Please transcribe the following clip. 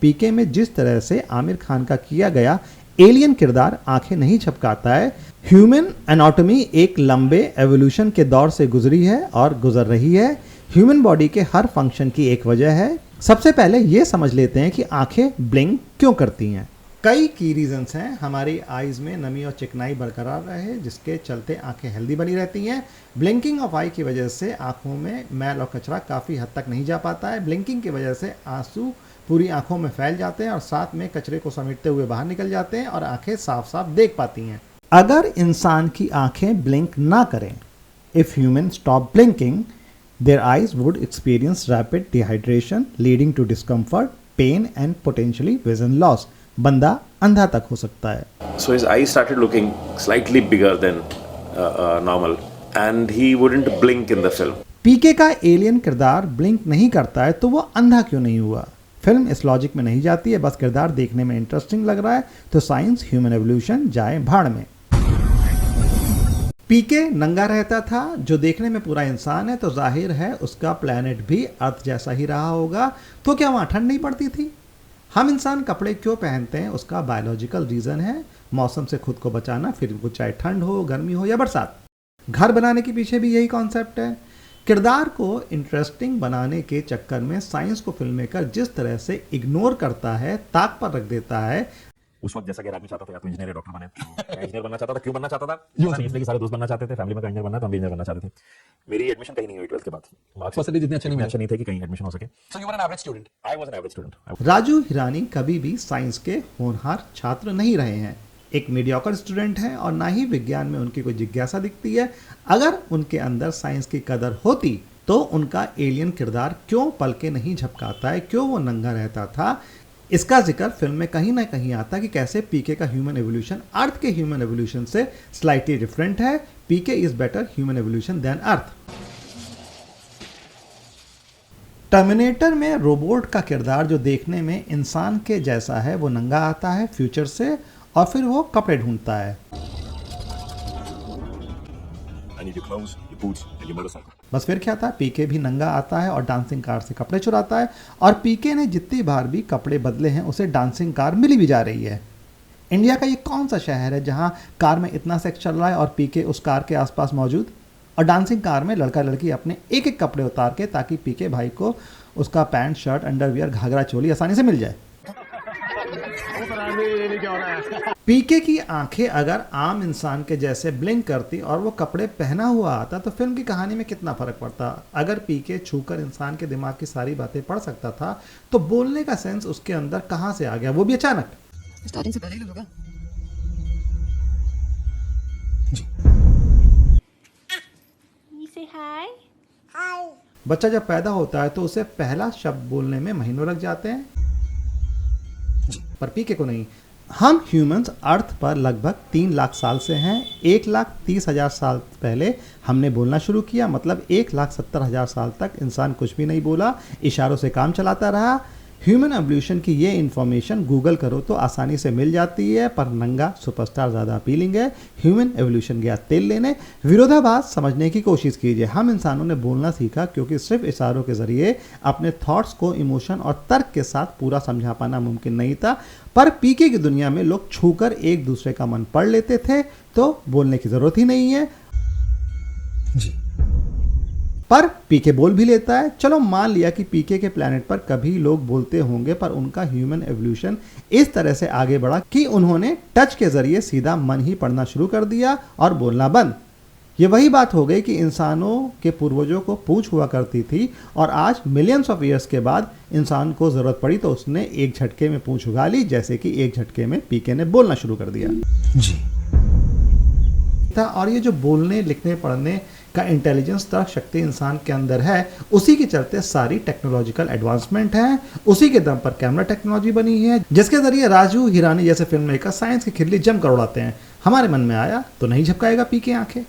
पीके में जिस तरह से आमिर खान का किया गया एलियन किरदार आंखें नहीं झपकाता है। ह्यूमन एनाटॉमी एक लंबे एवोल्यूशन के दौर से गुजरी है और गुजर रही है। ह्यूमन बॉडी के हर फंक्शन की एक वजह है। सबसे पहले ये समझ लेते हैं कि आंखें ब्लिंक क्यों करती हैं। कई की रीजंस हैं। हमारी आईज में नमी और चिकनाई बरकरार रहे, जिसके चलते आंखें हेल्दी बनी रहती हैं। ब्लिंकिंग ऑफ आई की वजह से आंखों में मैल और कचरा काफ़ी हद तक नहीं जा पाता है। ब्लिंकिंग की वजह से आंसू पूरी आंखों में फैल जाते हैं और साथ में कचरे को समेटते हुए बाहर निकल जाते हैं और आंखें साफ साफ देख पाती हैं। अगर इंसान की आंखें ब्लिंक ना करें, if human stop blinking, their eyes would experience rapid dehydration leading to discomfort, pain and potentially vision loss. बंदा अंधा तक हो सकता है। So his eyes started looking slightly bigger than normal and he wouldn't blink in the film. पीके का alien किरदार blink नहीं करता है तो वो अंधा क्यों नहीं हुआ? फिल्म इस लॉजिक में नहीं जाती है, बस किरदार देखने में इंटरेस्टिंग लग रहा है तो साइंस ह्यूमन एवोल्यूशन जाए भाड़ में। पीके नंगा रहता था, जो देखने में पूरा इंसान है तो जाहिर है उसका प्लैनेट भी अर्थ जैसा ही रहा होगा, तो क्या वहाँ ठंड नहीं पड़ती थी? हम इंसान कपड़े क्यों पहनते हैं उसका बायोलॉजिकल रीज़न है मौसम से खुद को बचाना, फिर वो चाहे ठंड हो, गर्मी हो या बरसात। घर बनाने के पीछे भी यही कॉन्सेप्ट है। किरदार को इंटरेस्टिंग बनाने के चक्कर में साइंस को फिल्म मेकर जिस तरह से इग्नोर करता है, ताक पर रख देता है। उस वक्त जैसा कि आदमी चाहता था या तो इंजीनियर या डॉक्टर बने, इंजीनियर बनना चाहता था। क्यों बनना चाहता था? इसलिए कि सारे दोस्त बनना चाहते थे, फैमिली में इंजीनियर बनना, तो हम भी इंजीनियर बनना चाहते थे। मेरी एडमिशन कहीं नहीं हुई 12th के बाद। मार्क्स परसेंटेज इतने अच्छे नहीं थे कि कहीं एडमिशन हो सके। So you were an average student. I was an average student. Raju Hirani कभी भी साइंस के होनहार छात्र नहीं रहे हैं। एक मीडियोकर स्टूडेंट हैं और ना ही विज्ञान में उनकी कोई जिज्ञासा दिखती है। अगर उनके अंदर साइंस की कदर होती तो उनका एलियन किरदार क्यों पलके नहीं झपकाता है, क्यों वो नंगा रहता था? इसका जिक्र फिल्म में कहीं ना कहीं आता कि कैसे पीके का ह्यूमन एवोल्यूशन अर्थ के ह्यूमन एवोल्यूशन से स्लाइटली डिफरेंट है। PK is better human evolution than earth. Terminator में रोबोट का किरदार जो देखने में इंसान के जैसा है, वो नंगा आता है फ्यूचर से और फिर वो कपड़े ढूंढता है। बस फिर क्या था, पीके भी नंगा आता है और डांसिंग कार से कपड़े चुराता है और पीके ने जितनी बार भी कपड़े बदले हैं उसे डांसिंग कार मिली भी जा रही है। इंडिया का ये कौन सा शहर है जहां कार में इतना सेक्स चल रहा है और पीके उस कार के आसपास मौजूद, और डांसिंग कार में लड़का लड़की अपने एक एक कपड़े उतार के ताकि पीके भाई को उसका pant shirt underwear ghagra choli आसानी से मिल जाए। पीके की आंखें अगर आम इंसान के जैसे ब्लिंक करती और वो कपड़े पहना हुआ आता तो फिल्म की कहानी में कितना फर्क पड़ता। अगर पीके छूकर इंसान के दिमाग की सारी बातें पढ़ सकता था तो बोलने का सेंस उसके अंदर कहां से आ गया, वो भी अचानक? स्टार्टिंग से पहले ही लोग बच्चा जब पैदा होता है तो उसे पहला शब्द बोलने में महीनों लग जाते हैं, पर पीके को नहीं। हम ह्यूमंस अर्थ पर लगभग 3 लाख साल से हैं। 1,30,000 साल पहले हमने बोलना शुरू किया, मतलब 1,70,000 साल तक इंसान कुछ भी नहीं बोला, इशारों से काम चलाता रहा। ह्यूमन एवोल्यूशन की ये इन्फॉर्मेशन गूगल करो तो आसानी से मिल जाती है, पर नंगा सुपरस्टार ज़्यादा अपीलिंग है। ह्यूमन एवोल्यूशन गया तेल लेने। विरोधाभास समझने की कोशिश कीजिए। हम इंसानों ने बोलना सीखा क्योंकि सिर्फ इशारों के ज़रिए अपने थॉट्स को इमोशन और तर्क के साथ पूरा समझा पाना मुमकिन नहीं था, पर पीके की दुनिया में लोग छूकर एक दूसरे का मन पढ़ लेते थे, तो बोलने की ज़रूरत ही नहीं है जी। पर पीके बोल भी लेता है। चलो मान लिया कि पीके के प्लैनेट पर कभी लोग बोलते होंगे, पर उनका ह्यूमन एवोल्यूशन इस तरह से आगे बढ़ा कि उन्होंने टच के जरिए सीधा मन ही पढ़ना शुरू कर दिया और बोलना बंद। ये वही बात हो गई कि इंसानों के पूर्वजों को पूंछ हुआ करती थी और आज मिलियंस ऑफ ईयर्स के बाद इंसान को जरूरत पड़ी तो उसने एक झटके में पूंछ उगा ली, जैसे कि एक झटके में पीके ने बोलना शुरू कर दिया जी। और ये जो बोलने लिखने पढ़ने का इंटेलिजेंस तर्क शक्ति इंसान के अंदर है, उसी के चलते सारी टेक्नोलॉजिकल एडवांसमेंट है। उसी के दम पर कैमरा टेक्नोलॉजी बनी है, जिसके जरिए राजू हिरानी जैसे फिल्म मेकर साइंस की खिल्ली जम कर उड़ाते हैं। हमारे मन में आया तो नहीं झपकाएगा पीके आंखें।